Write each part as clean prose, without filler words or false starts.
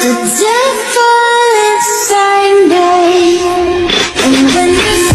The devil inside me, and when you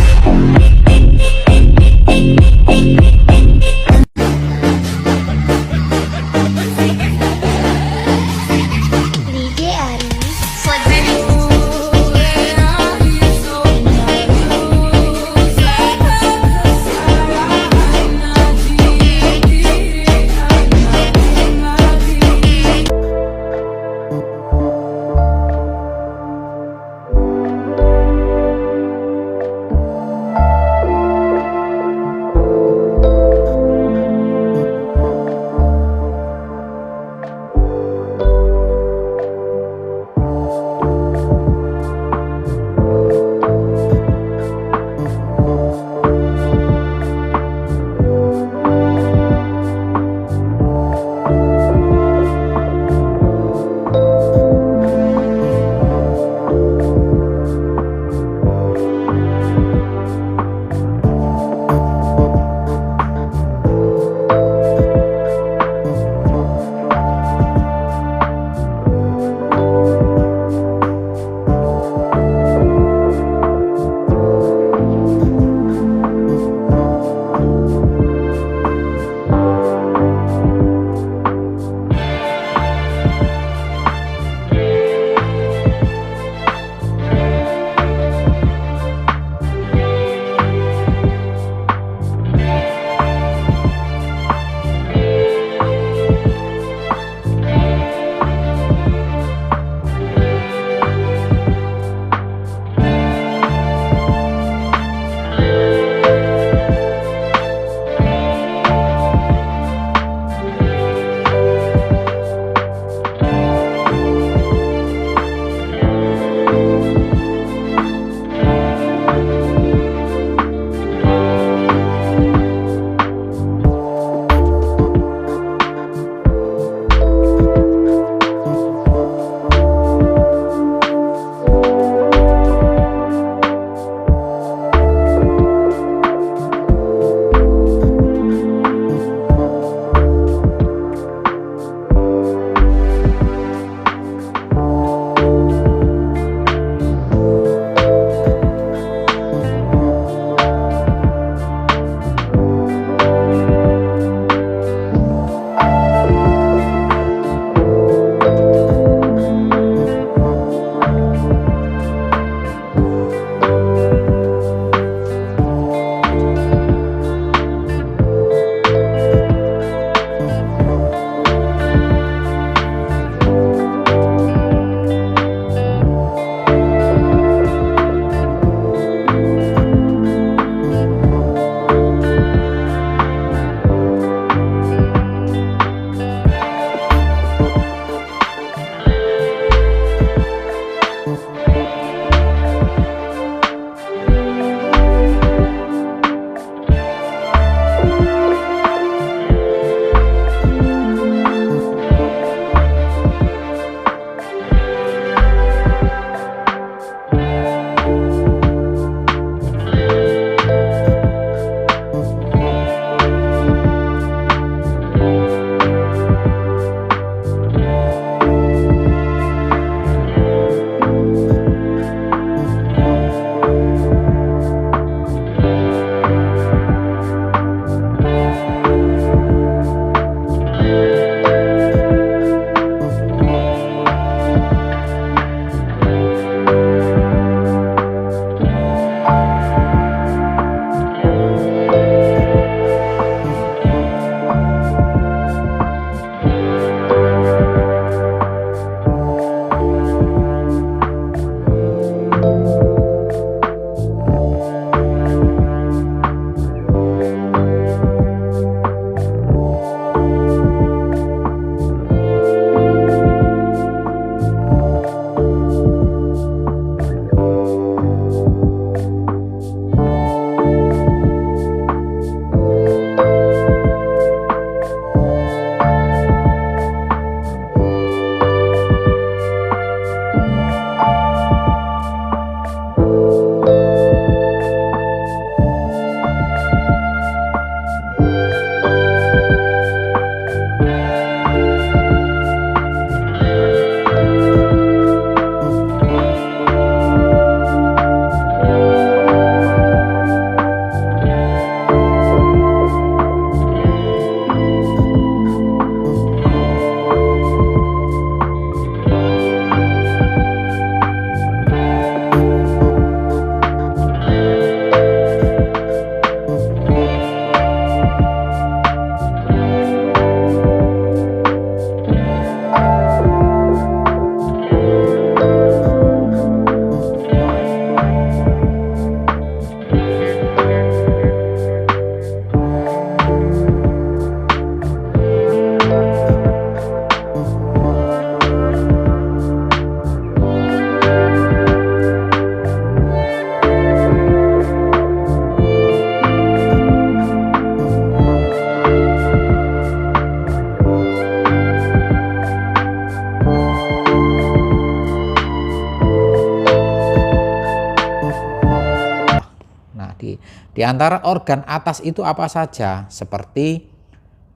Di antara organ atas itu apa saja? Seperti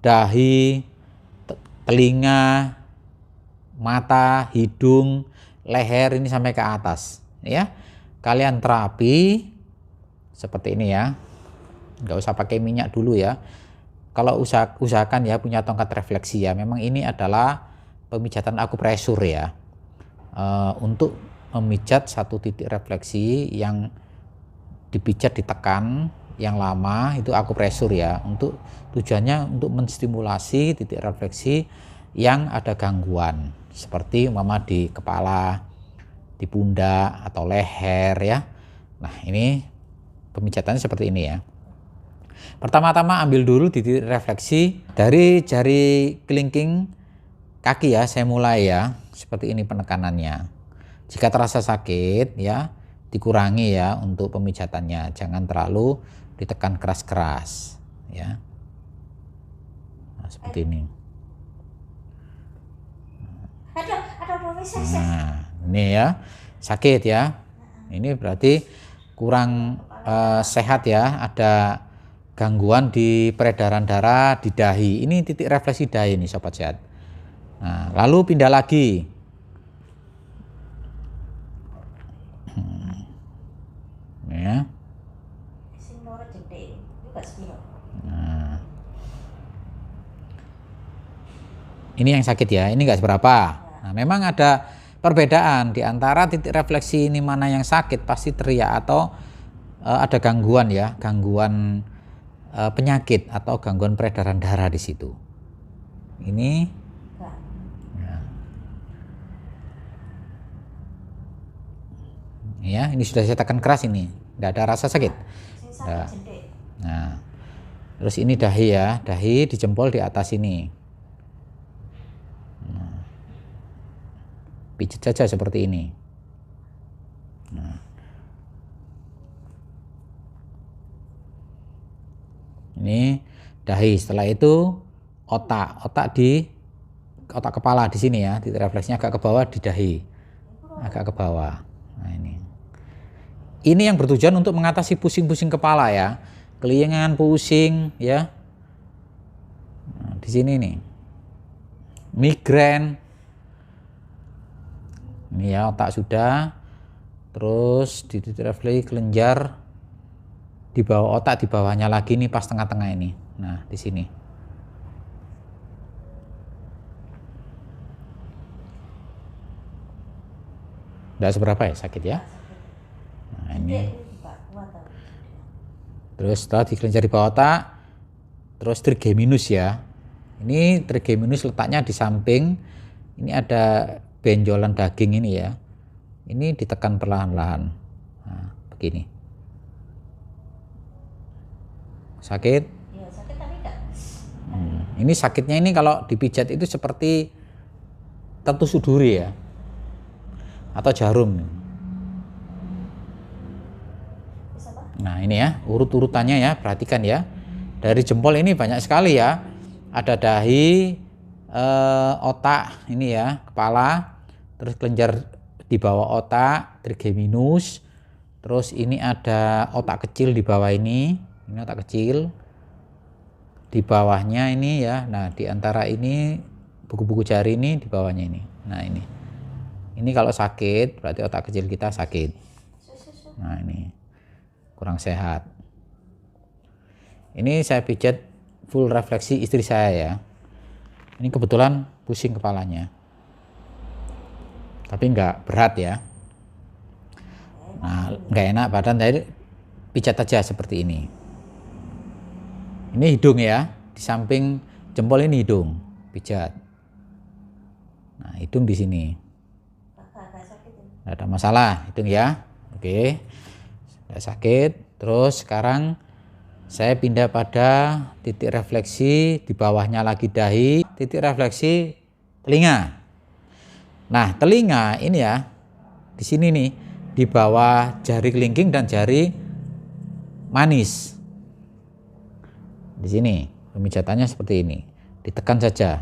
dahi, telinga, mata, hidung, leher, ini sampai ke atas ya. Kalian terapi seperti ini ya, nggak usah pakai minyak dulu ya. Kalau usahakan ya punya tongkat refleksi ya. Memang ini adalah pemijatan akupresur ya, untuk memijat satu titik refleksi yang dipijat, ditekan yang lama, itu akupresur ya. Untuk tujuannya untuk menstimulasi titik refleksi yang ada gangguan, seperti umpama di kepala, di pundak atau leher ya. Nah ini pemijatannya seperti ini ya. Pertama-tama ambil dulu titik refleksi dari jari kelingking kaki ya, saya mulai ya. Seperti ini penekanannya. Jika terasa sakit ya, dikurangi ya untuk pemijatannya, jangan terlalu ditekan keras-keras ya. Nah, seperti ini. Nah, ini ya, sakit ya. Ini berarti kurang sehat ya, ada gangguan di peredaran darah di dahi. Ini titik refleksi dahi nih sobat sehat. Nah, lalu pindah lagi. Ya. Nah, ini yang sakit ya, ini enggak seberapa. Nah, memang ada perbedaan di antara titik refleksi ini mana yang sakit pasti teriak atau ada gangguan ya, gangguan penyakit atau gangguan peredaran darah di situ. Ini ya, ini sudah saya tekan keras, ini tidak ada rasa sakit. Nah, terus ini dahi ya, dahi di jempol di atas ini. Nah, pijat saja seperti ini. Nah, ini dahi. Setelah itu otak di otak kepala di sini ya, titik refleksinya agak ke bawah di dahi, agak ke bawah. Nah ini yang bertujuan untuk mengatasi pusing-pusing kepala ya, kelingan, pusing ya. Nah, di sini nih, migrain. Ini ya, otak sudah. Terus di titik refleksi kelenjar di bawah otak, di bawahnya lagi nih pas tengah-tengah ini. Nah, di sini. Tidak seberapa ya sakit ya. Nah, ini. Terus setelah di kelenjar di bawah otak, terus trigeminus ya. Ini trigeminus letaknya di samping. Ini ada benjolan daging ini ya. Ini ditekan perlahan-lahan. Nah, begini. Sakit? Ya, sakit tapi enggak. Ini sakitnya ini kalau dipijat itu seperti tertusuk duri ya, atau jarum. Nah ini ya, urut-urutannya ya, perhatikan ya. Dari jempol ini banyak sekali ya. Ada dahi, otak ini ya, kepala, terus kelenjar di bawah otak, trigeminus. Terus ini ada otak kecil di bawah ini otak kecil. Di bawahnya ini ya. Nah, di antara ini buku-buku jari ini di bawahnya ini. Nah, ini. Ini kalau sakit berarti otak kecil kita sakit. Nah, ini kurang sehat. Ini saya pijat full refleksi istri saya ya. Ini kebetulan pusing kepalanya. Tapi enggak berat ya. Nah, enggak enak badan, jadi pijat aja seperti ini. Ini hidung ya, di samping jempol ini hidung, pijat. Nah, hidung di sini. Tidak ada masalah, hidung ya. Oke, tidak sakit. Terus sekarang saya pindah pada titik refleksi di bawahnya lagi dahi, titik refleksi telinga. Nah, telinga ini ya, di sini nih, di bawah jari kelingking dan jari manis. Di sini pemijatannya seperti ini, ditekan saja.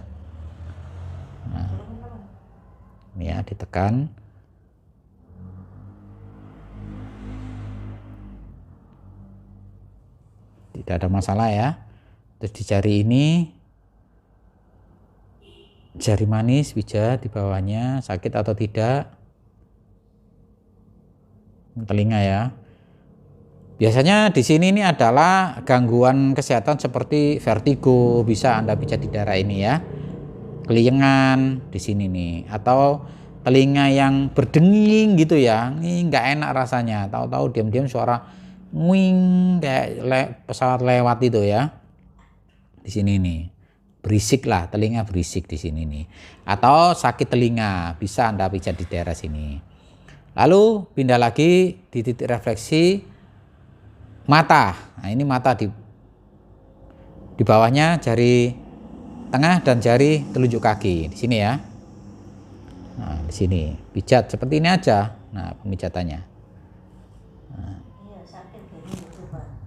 Nah, ini ya, ditekan. tidak ada masalah ya. Terus di jari ini, jari manis pijat di bawahnya, sakit atau tidak? Telinga ya. Biasanya di sini ini adalah gangguan kesehatan seperti vertigo, bisa Anda pijat di daerah ini ya. Keliengan di sini nih, atau telinga yang berdenging gitu ya. Ini nggak enak rasanya. Tahu-tahu diam-diam suara nguing kayak pesawat lewat itu ya. Di sini nih. Berisik lah, telinga berisik di sini nih. Atau sakit telinga, bisa Anda pijat di daerah sini. Lalu pindah lagi di titik refleksi mata. Nah, ini mata di bawahnya jari tengah dan jari telunjuk kaki di sini ya. Nah, di sini pijat seperti ini aja. Nah, pemijatannya. Nah,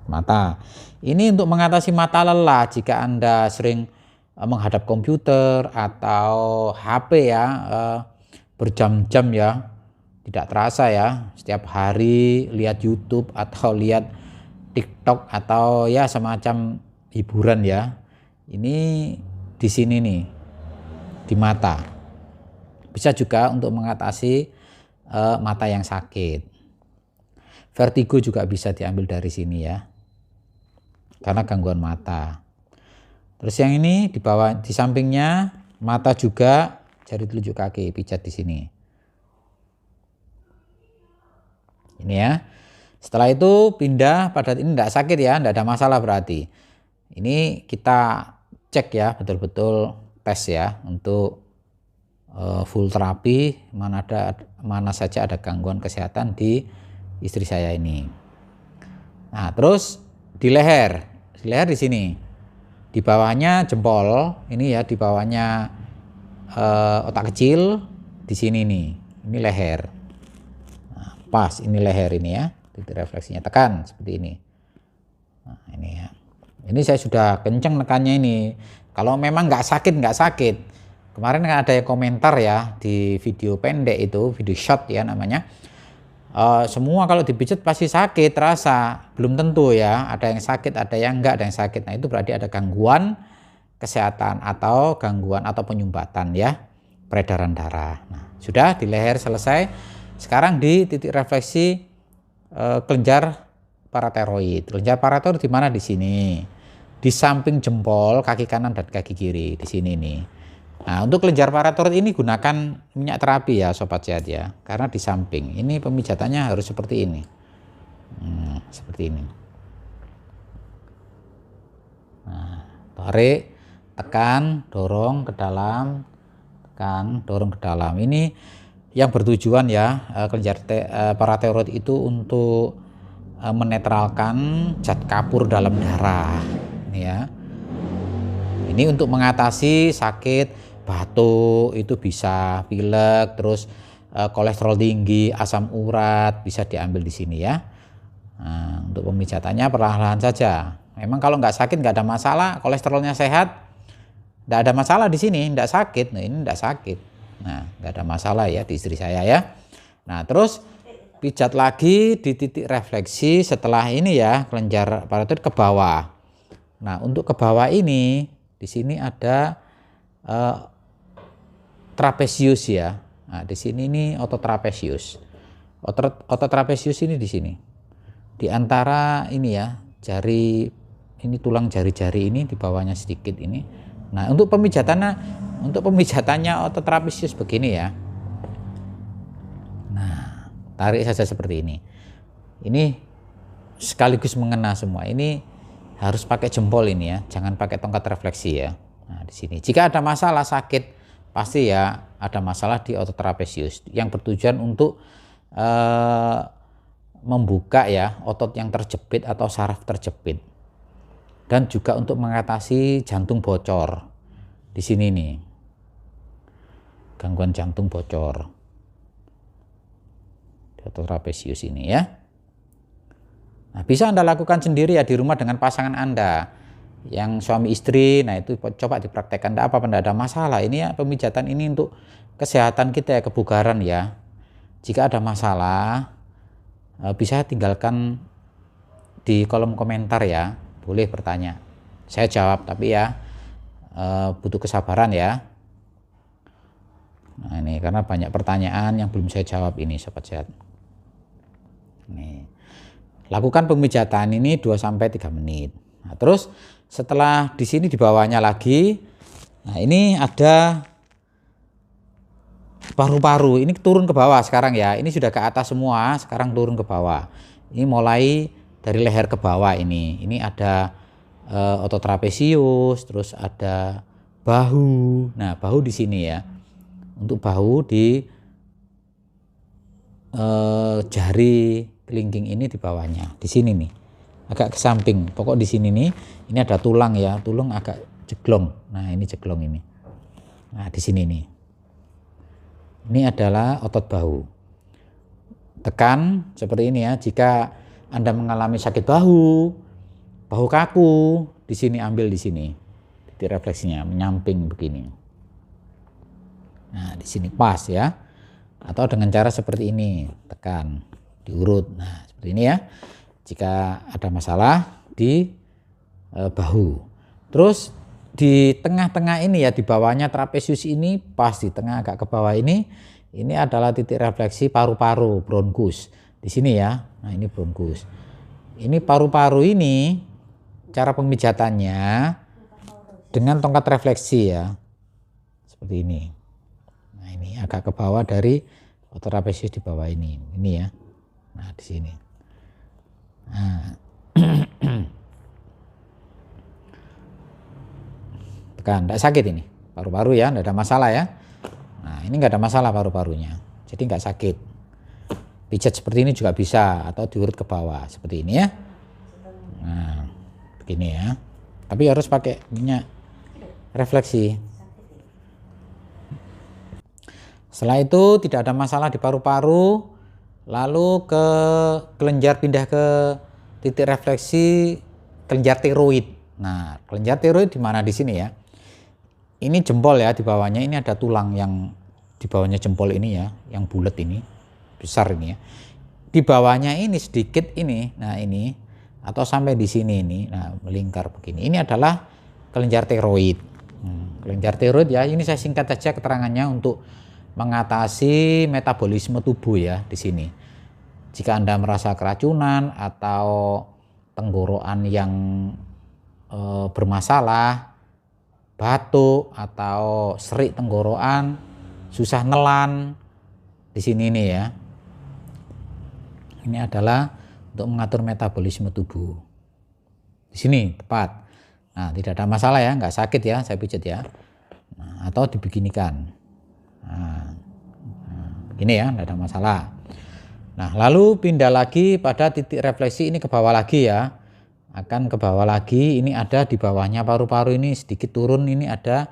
mata. Ini untuk mengatasi mata lelah jika Anda sering menghadap komputer atau HP ya, berjam-jam ya. Tidak terasa ya, setiap hari lihat YouTube atau lihat TikTok atau ya semacam hiburan ya. Ini di sini nih, di mata. Bisa juga untuk mengatasi mata yang sakit. Vertigo juga bisa diambil dari sini ya, karena gangguan mata. Terus yang ini di bawah, di sampingnya mata juga, jari telunjuk kaki pijat di sini. Ini ya. Setelah itu pindah pada ini tidak sakit ya, tidak ada masalah berarti. Ini kita cek ya, betul-betul tes ya untuk full terapi mana saja ada gangguan kesehatan di istri saya ini. Nah, terus di leher di sini. Di bawahnya jempol, ini ya di bawahnya otak kecil di sini nih. Ini leher. Pas ini leher ini ya, titik refleksinya tekan seperti ini. Nah, ini ya. Ini saya sudah kenceng nekannya ini. Kalau memang nggak sakit. Kemarin kan ada yang komentar ya di video pendek itu, video short ya namanya. Semua kalau dipijat pasti sakit terasa. Belum tentu ya. Ada yang sakit, ada yang enggak, ada yang sakit. Nah itu berarti ada gangguan kesehatan atau gangguan atau penyumbatan ya, peredaran darah. Nah sudah di leher selesai. Sekarang di titik refleksi kelenjar paratiroid. Kelenjar paratiroid di mana? Di sini. Di samping jempol kaki kanan dan kaki kiri di sini nih. Nah, untuk kelenjar paratiroid ini gunakan minyak terapi ya sobat sehat ya. Karena di samping. Ini pemijatannya harus seperti ini. Seperti ini. Nah, tarik, tekan, dorong ke dalam, tekan, dorong ke dalam. Ini yang bertujuan ya, kelenjar paratiroid itu untuk menetralkan zat kapur dalam darah ini ya. Ini untuk mengatasi sakit batuk, itu bisa pilek, terus kolesterol tinggi, asam urat bisa diambil di sini ya. Nah, untuk pemijatannya perlahan-lahan saja. Memang kalau nggak sakit nggak ada masalah, kolesterolnya sehat, nggak ada masalah di sini, nggak sakit. Nah ini nggak sakit. Nah, nggak ada masalah ya di istri saya ya. Nah, terus pijat lagi di titik refleksi setelah ini ya, kelenjar paratiroid ke bawah. Nah, untuk ke bawah ini di sini ada trapesius ya. Nah, di sini ini otot trapesius. Otot trapesius ini di sini. Di antara ini ya, jari ini tulang jari-jari ini di bawahnya sedikit ini. Nah, untuk pemijatannya otot trapesius begini ya. Nah, tarik saja seperti ini. Ini sekaligus mengena semua. Ini harus pakai jempol ini ya, jangan pakai tongkat refleksi ya. Nah, di sini. Jika ada masalah sakit, pasti ya ada masalah di otot trapesius yang bertujuan untuk membuka ya otot yang terjepit atau saraf terjepit. Dan juga untuk mengatasi jantung bocor. Di sini nih. Gangguan jantung bocor. Di otot trapesius ini ya. Nah, bisa Anda lakukan sendiri ya di rumah dengan pasangan Anda. Yang suami istri, nah itu coba dipraktekkan. Tidak apa-apa, tidak ada masalah. Ini ya pemijatan ini untuk kesehatan kita ya, kebugaran ya. Jika ada masalah, bisa tinggalkan di kolom komentar ya. boleh bertanya. Saya jawab, tapi ya butuh kesabaran ya. Nah ini karena banyak pertanyaan yang belum saya jawab ini sobat sehat. Nih. Lakukan pemijatan ini 2-3 menit. Nah, terus setelah di sini di bawahnya lagi, nah ini ada paru-paru, ini turun ke bawah sekarang ya. Ini sudah ke atas semua, sekarang turun ke bawah. Ini mulai dari leher ke bawah ini. Ini ada otot trapesius, terus ada bahu. Nah, bahu di sini ya. Untuk bahu di jari kelingking ini di bawahnya, di sini nih, agak ke samping. Pokok di sini nih, ini ada tulang ya, tulang agak jeglong. Nah ini jeglong ini. Nah di sini nih, ini adalah otot bahu. Tekan seperti ini ya. Jika Anda mengalami sakit bahu kaku, di sini ambil di sini, titik refleksinya menyamping begini. Nah di sini pas ya. Atau dengan cara seperti ini, tekan, diurut. Nah seperti ini ya. Jika ada masalah di bahu. Terus di tengah-tengah ini ya, di bawahnya trapesius ini, pas di tengah agak ke bawah ini adalah titik refleksi paru-paru, bronkus. Di sini ya. Nah ini bronkus. Ini paru-paru ini cara pemijatannya dengan tongkat refleksi ya. Seperti ini. Nah ini agak ke bawah dari otot trapesius di bawah ini ya. Nah di sini. Nah. Tekan, tidak sakit ini paru-paru ya, tidak ada masalah ya. Nah ini nggak ada masalah paru-parunya, jadi nggak sakit. Pijat seperti ini juga bisa, atau diurut ke bawah seperti ini ya. Nah begini ya, tapi harus pakai minyak refleksi. Setelah itu tidak ada masalah di paru-paru, lalu ke kelenjar, pindah ke titik refleksi kelenjar tiroid. Nah kelenjar tiroid di mana? Di sini ya. Ini jempol ya, di bawahnya ini ada tulang yang di bawahnya jempol ini ya, yang bulat ini, besar ini ya. Di bawahnya ini sedikit ini, nah ini, atau sampai di sini ini, nah melingkar begini. Ini adalah kelenjar tiroid. Kelenjar tiroid ya, ini saya singkat saja keterangannya untuk mengatasi metabolisme tubuh ya di sini. Jika Anda merasa keracunan atau tenggorokan yang bermasalah, batuk atau serik tenggorokan, susah nelan, di sini nih ya. Ini adalah untuk mengatur metabolisme tubuh. Di sini tepat. Nah tidak ada masalah ya, nggak sakit ya, saya pijat ya. Nah, atau dibeginikan. Nah, begini ya, nggak ada masalah. Nah lalu pindah lagi pada titik refleksi ini ke bawah lagi ya. Akan ke bawah lagi, ini ada di bawahnya paru-paru ini sedikit turun, ini ada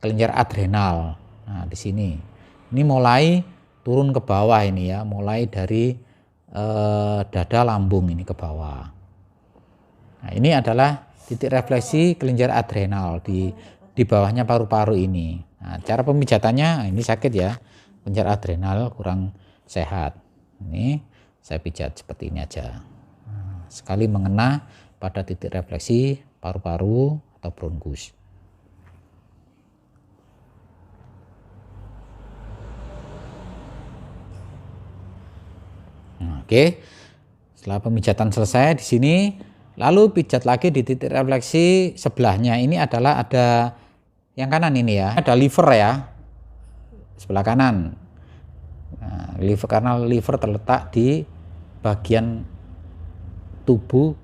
kelenjar adrenal. Nah di sini ini mulai turun ke bawah ini ya, mulai dari dada lambung ini ke bawah. Nah ini adalah titik refleksi kelenjar adrenal di bawahnya paru-paru ini. Nah cara pemijatannya ini sakit ya, kelenjar adrenal kurang sehat. Ini saya pijat seperti ini aja. Nah, sekali mengena pada titik refleksi paru-paru atau bronkus. Nah, oke. Setelah pemijatan selesai di sini, lalu pijat lagi di titik refleksi sebelahnya. Ini adalah ada yang kanan ini ya, ada liver ya, sebelah kanan. Nah, liver, karena liver terletak di bagian tubuh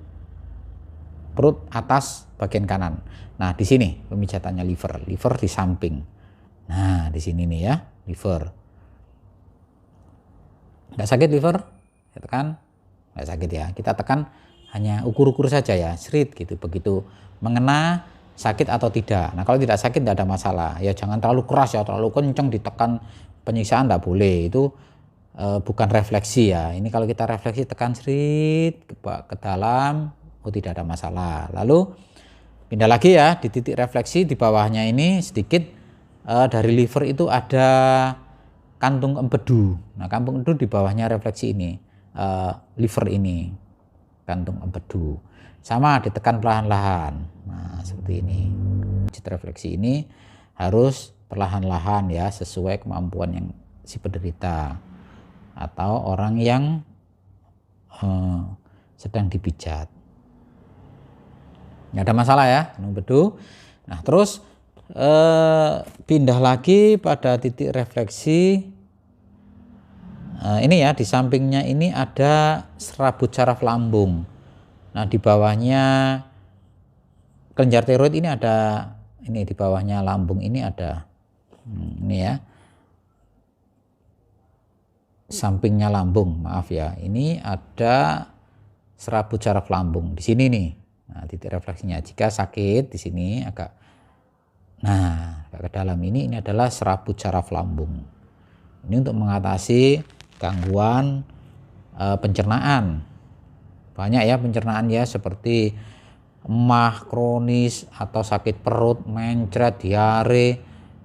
perut atas bagian kanan. Nah di sini pemijatannya liver di samping. Nah di sini nih ya, liver. Nggak sakit liver? Kita tekan, nggak sakit ya. Kita tekan hanya ukur-ukur saja ya, srit gitu. Begitu mengena sakit atau tidak. Nah kalau tidak sakit tidak ada masalah. Ya jangan terlalu keras ya, terlalu kencang ditekan, penyiksaan tidak boleh. Itu bukan refleksi ya. Ini kalau kita refleksi tekan srit ke dalam, oh tidak ada masalah. Lalu pindah lagi ya di titik refleksi di bawahnya ini sedikit dari liver itu ada kantung empedu. Nah kantung empedu di bawahnya refleksi ini, liver ini. kantung empedu. Sama ditekan perlahan-lahan. Nah, seperti ini. Pijat refleksi ini harus perlahan-lahan ya, sesuai kemampuan yang si penderita atau orang yang sedang dipijat. Nggak ada masalah ya, kantung empedu. Nah, terus pindah lagi pada titik refleksi. Ini ya, di sampingnya ini ada serabut saraf lambung. Nah, di bawahnya kelenjar tiroid ini ada, ini di bawahnya lambung ini ada, ini ya, sampingnya lambung, maaf ya, ini ada serabut saraf lambung di sini nih. Nah, titik refleksinya jika sakit di sini agak ke dalam ini adalah serabut saraf lambung. Ini untuk mengatasi gangguan pencernaan. Banyak ya pencernaan ya, seperti emah kronis atau sakit perut, mencret, diare,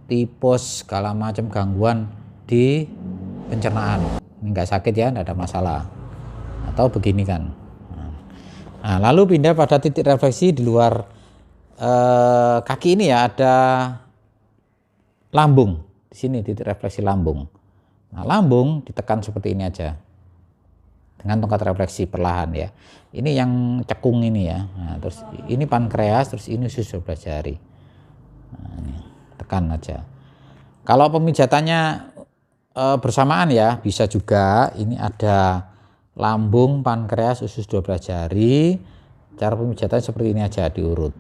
tipes, segala macam gangguan di pencernaan. Ini enggak sakit ya, enggak ada masalah. Atau begini kan. Nah, lalu pindah pada titik refleksi di luar kaki ini ya, ada lambung. Di sini titik refleksi lambung. Nah, lambung ditekan seperti ini aja dengan tongkat refleksi perlahan ya. Ini yang cekung ini ya. Nah, terus ini pankreas, terus ini usus 12 jari. Nah, ini tekan aja. Kalau pemijatannya bersamaan ya, bisa juga ini ada lambung, pankreas, usus 12 jari. Cara pemijatan seperti ini aja, diurut.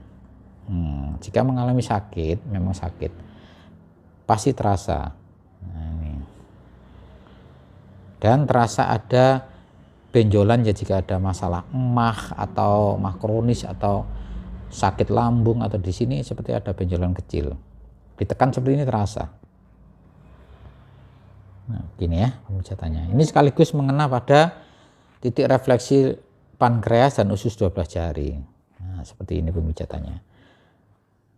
Jika mengalami sakit, memang sakit, pasti terasa. Nah, ini. Dan terasa ada benjolan ya, jika ada masalah emah atau emah kronis atau sakit lambung, atau di sini seperti ada benjolan kecil. Ditekan seperti ini terasa. Nah, gini ya pemijatannya. Ini sekaligus mengena pada titik refleksi pankreas dan usus 12 jari. Nah, seperti ini pemijatannya.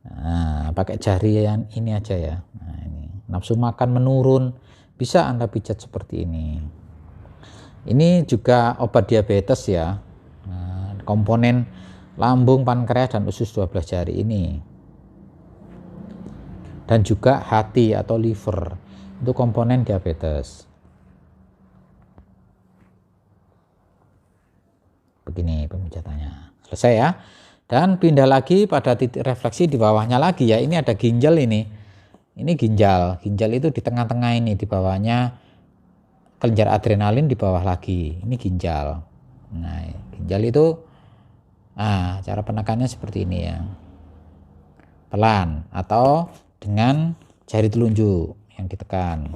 Nah, pakai jari yang ini aja ya. Nah, ini nafsu makan menurun, bisa Anda pijat seperti ini. Ini juga obat diabetes ya. Nah, komponen lambung, pankreas dan usus 12 jari ini. Dan juga hati atau liver, itu komponen diabetes. Begini pemijatannya. Selesai ya. Dan pindah lagi pada titik refleksi di bawahnya lagi ya. Ini ada ginjal ini. Ini ginjal. Ginjal itu di tengah-tengah ini, di bawahnya kelenjar adrenalin, di bawah lagi. Ini ginjal. Nah, ginjal itu cara penekannya seperti ini ya. Pelan atau dengan jari telunjuk yang ditekan.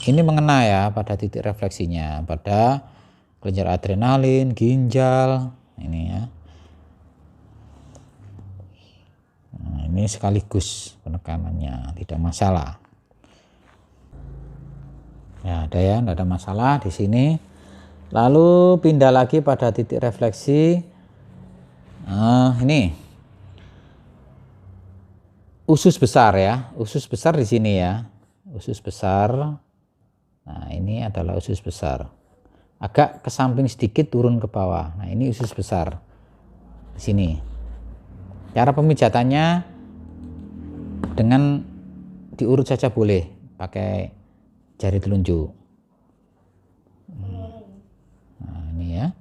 Ini mengena ya pada titik refleksinya, pada kelenjar adrenalin, ginjal. Ini ya. Nah, ini sekaligus penekanannya, tidak masalah. Ya, ada ya, tidak ada masalah di sini. Lalu pindah lagi pada titik refleksi. Ini usus besar ya, usus besar di sini ya, usus besar. Nah, ini adalah usus besar. Agak ke samping sedikit, turun ke bawah. Nah, ini usus besar di sini. Cara pemijatannya dengan diurut saja boleh, pakai jari telunjuk. Nah, ini ya.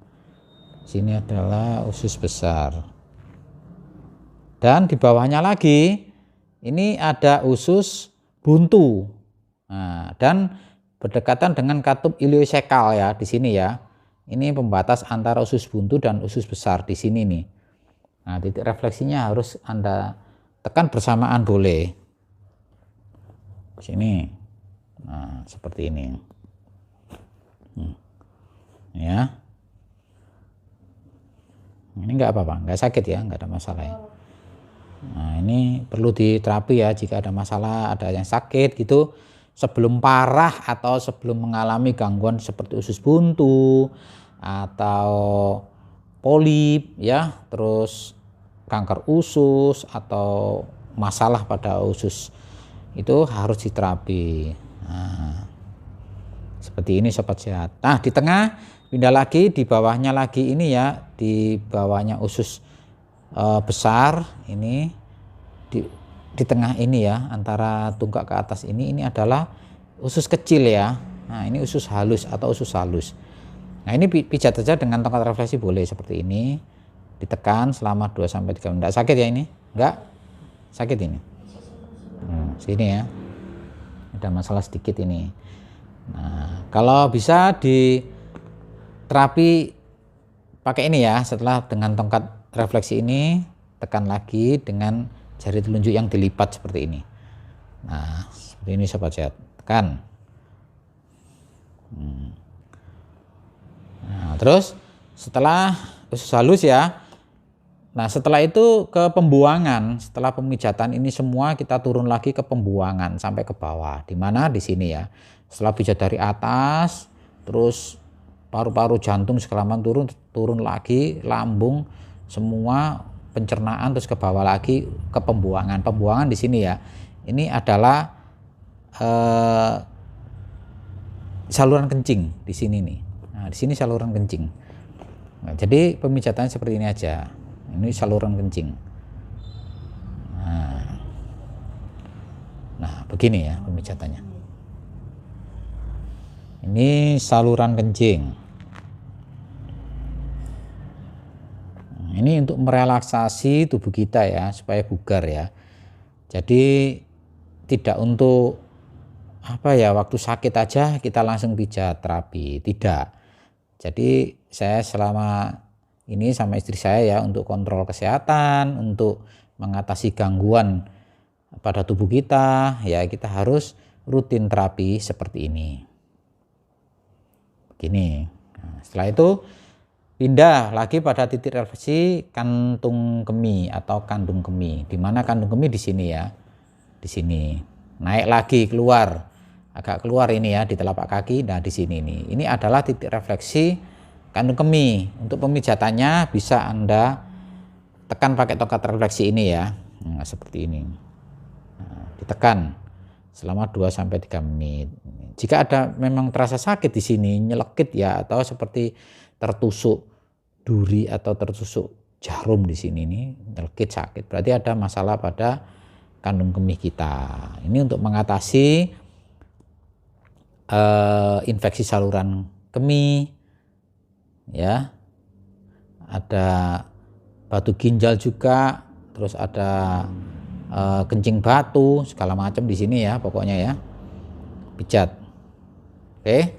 Sini adalah usus besar. Dan di bawahnya lagi ini ada usus buntu. Nah, dan berdekatan dengan katup iliosekal ya di sini ya. Ini pembatas antara usus buntu dan usus besar di sini nih. Nah, titik refleksinya harus Anda tekan bersamaan boleh. Sini. Nah, seperti ini. Ya. Ini enggak apa-apa, enggak sakit ya, enggak ada masalah ya. Nah, ini perlu diterapi ya jika ada masalah, ada yang sakit gitu. Sebelum parah atau sebelum mengalami gangguan seperti usus buntu atau polip ya, terus kanker usus atau masalah pada usus, itu harus diterapi. Nah, seperti ini sobat sehat. Nah, di tengah pindah lagi di bawahnya lagi ini ya, di bawahnya usus besar ini, di tengah ini ya, antara tungkak ke atas ini adalah usus kecil ya. Nah ini usus halus atau usus halus. Nah ini pijat saja dengan tongkat refleksi boleh seperti ini, ditekan selama 2-3 menit. Enggak sakit ya ini? Enggak sakit ini. Sini ya, ada masalah sedikit ini. Nah kalau bisa di terapi pakai ini ya, setelah dengan tongkat refleksi ini tekan lagi dengan jari telunjuk yang dilipat seperti ini. Nah seperti ini sobat sehat, tekan. Nah terus setelah usus halus ya, nah setelah itu ke pembuangan. Setelah pemijatan ini semua kita turun lagi ke pembuangan sampai ke bawah, di mana di sini ya. Setelah pijat dari atas, terus paru-paru, jantung segala macam turun lagi, lambung, semua pencernaan, terus ke bawah lagi ke pembuangan. Pembuangan di sini ya, ini adalah saluran kencing di sini nih. Nah di sini saluran kencing. Nah, jadi pemijatannya seperti ini aja. Ini saluran kencing. Nah begini ya pemijatannya. Ini saluran kencing. Ini untuk merelaksasi tubuh kita ya, supaya bugar ya. Jadi tidak untuk apa ya, waktu sakit aja kita langsung pijat terapi, tidak. Jadi saya selama ini sama istri saya ya, untuk kontrol kesehatan, untuk mengatasi gangguan pada tubuh kita ya, kita harus rutin terapi seperti ini. Begini. Nah, setelah itu pindah lagi pada titik refleksi kantung kemih atau kandung kemih. Di mana kandung kemih di sini ya, di sini. Naik lagi keluar, agak keluar ini ya, di telapak kaki. Nah di sini ini adalah titik refleksi kandung kemih. Untuk pemijatannya bisa Anda tekan pakai tongkat refleksi ini ya. Nah, seperti ini. Nah, ditekan selama 2-3 menit. Jika ada memang terasa sakit di sini, nyelekit ya, atau seperti tertusuk duri atau tertusuk jarum di sini nih, nyelekit sakit, berarti ada masalah pada kandung kemih kita. Ini untuk mengatasi infeksi saluran kemih ya. Ada batu ginjal juga, terus ada kencing batu segala macam di sini ya, pokoknya ya. Pijat. Oke.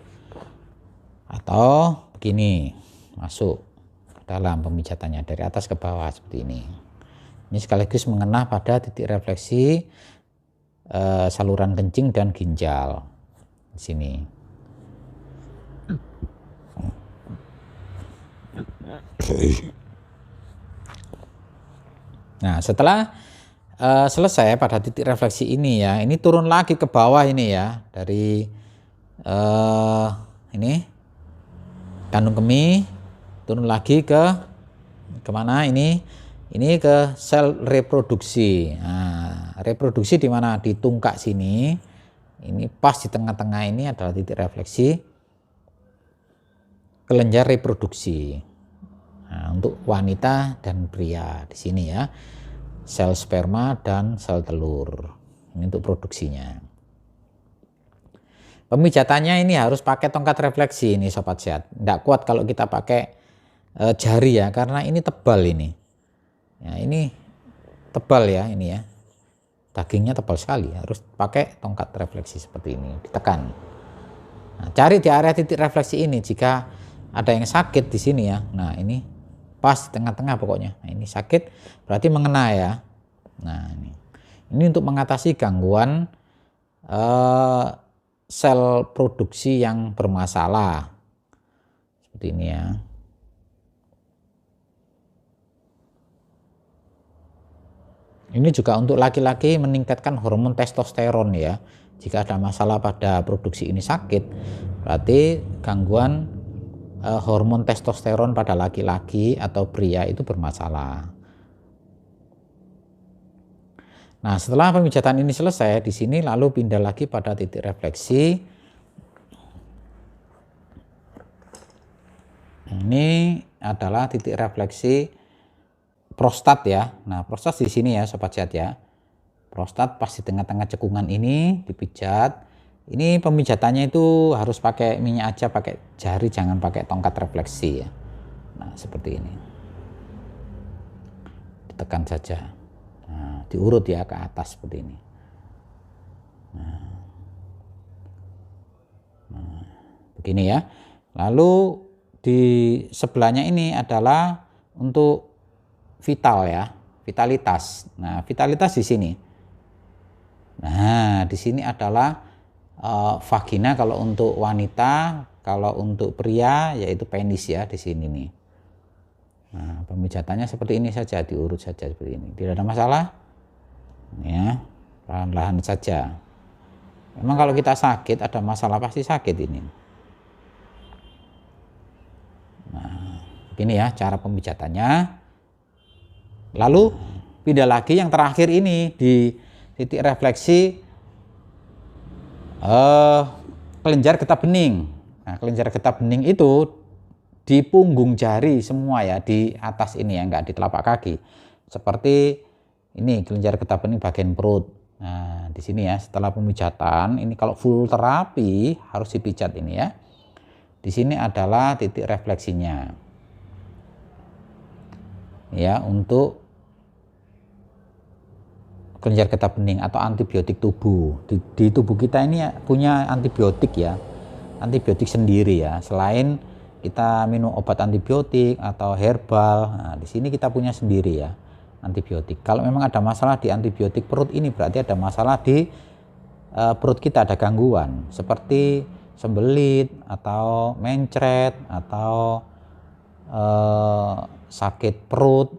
Atau begini, masuk dalam pemijatannya dari atas ke bawah seperti ini. Ini sekaligus mengenah pada titik refleksi saluran kencing dan ginjal di sini. Nah setelah selesai pada titik refleksi ini ya, ini turun lagi ke bawah ini ya, dari ini kandung kemih, turun lagi ke kemana ini ke sel reproduksi. Nah, reproduksi di mana? Di tungkak sini. Ini pas di tengah-tengah ini adalah titik refleksi kelenjar reproduksi. Nah, untuk wanita dan pria di sini ya, sel sperma dan sel telur. Ini untuk produksinya. Pemijatannya ini harus pakai tongkat refleksi ini sobat sehat. Tidak kuat kalau kita pakai jari ya, karena ini tebal ini. Ya, ini tebal ya ini ya. Dagingnya tebal sekali, harus pakai tongkat refleksi seperti ini, ditekan. Nah, cari di area titik refleksi ini jika ada yang sakit di sini ya. Nah, ini pas di tengah-tengah pokoknya. Nah, ini sakit berarti mengena ya. Nah, ini untuk mengatasi gangguan sel produksi yang bermasalah seperti ini ya. Ini juga untuk laki-laki meningkatkan hormon testosteron ya. Jika ada masalah pada produksi ini sakit, berarti gangguan hormon testosteron pada laki-laki atau pria itu bermasalah. Nah, setelah pemijatan ini selesai, di sini lalu pindah lagi pada titik refleksi Ini adalah titik refleksi prostat ya. Nah, prostat di sini ya sobat sehat ya. Prostat pas di tengah-tengah cekungan ini dipijat. Ini pemijatannya itu harus pakai minyak aja, pakai jari, jangan pakai tongkat refleksi ya. Nah, seperti ini. Ditekan saja. Nah, diurut ya ke atas seperti ini. Nah, begini ya. Lalu di sebelahnya ini adalah untuk vital ya, vitalitas. Nah, vitalitas di sini. Nah, di sini adalah vagina kalau untuk wanita, kalau untuk pria yaitu penis ya di sini nih. Nah, pemijatannya seperti ini saja, diurut saja seperti ini. Tidak ada masalah. Ya, perlahan-lahan saja. Memang kalau kita sakit, ada masalah pasti sakit ini. Nah, begini ya cara pemijatannya. Lalu pindah lagi yang terakhir ini di titik refleksi kelenjar getah bening. Nah, kelenjar getah bening itu di punggung jari semua ya, di atas ini ya, enggak di telapak kaki. Seperti ini kelenjar getah bening bagian perut. Nah, di sini ya setelah pemijatan ini kalau full terapi harus dipijat ini ya. Di sini adalah titik refleksinya. Ya, untuk kelenjar getah bening atau antibiotik tubuh. Di tubuh kita ini punya antibiotik ya. Antibiotik sendiri ya. Selain kita minum obat antibiotik atau herbal, nah, di sini kita punya sendiri ya antibiotik. Kalau memang ada masalah di antibiotik perut ini berarti ada masalah di perut kita, ada gangguan seperti sembelit atau mencret atau sakit perut,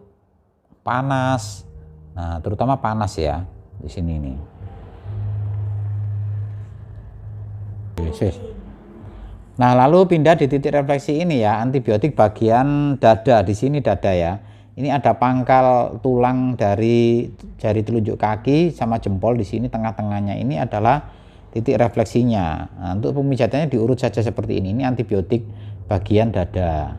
panas. Nah, terutama panas ya di sini nih. Nah, lalu pindah di titik refleksi ini ya, antibiotik bagian dada. Di sini dada ya. Ini ada pangkal tulang dari jari telunjuk kaki sama jempol. Di sini tengah-tengahnya ini adalah titik refleksinya. Nah, untuk pemijatannya diurut saja seperti ini. Ini antibiotik bagian dada.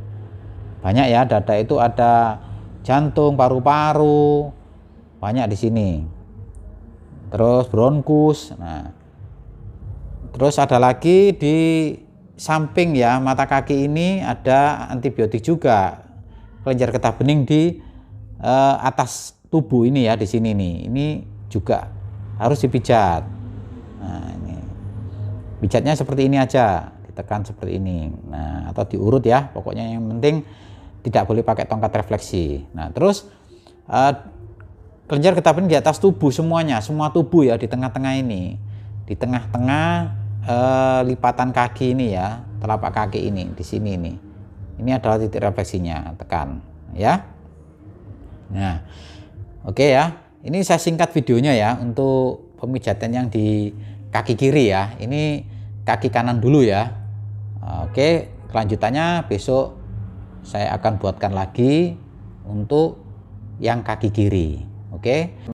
Banyak ya, dada itu ada jantung, paru-paru, banyak di sini. Terus bronkus. Nah, terus ada lagi di samping ya mata kaki ini ada antibiotik juga. Kelenjar getah bening di atas tubuh ini ya, di sini nih. Ini juga harus dipijat. Nah, ini pijatnya seperti ini aja, ditekan seperti ini. Nah, atau diurut ya, pokoknya yang penting tidak boleh pakai tongkat refleksi. Nah, terus kelenjar getah bening di atas tubuh semuanya, semua tubuh ya, di tengah-tengah ini, di tengah-tengah lipatan kaki ini ya, telapak kaki ini, di sini nih. Ini adalah titik refleksinya, tekan ya. Nah, oke ya. Ini saya singkat videonya ya untuk pemijatan yang di kaki kiri ya. Ini kaki kanan dulu ya. Oke, kelanjutannya besok saya akan buatkan lagi untuk yang kaki kiri. Oke.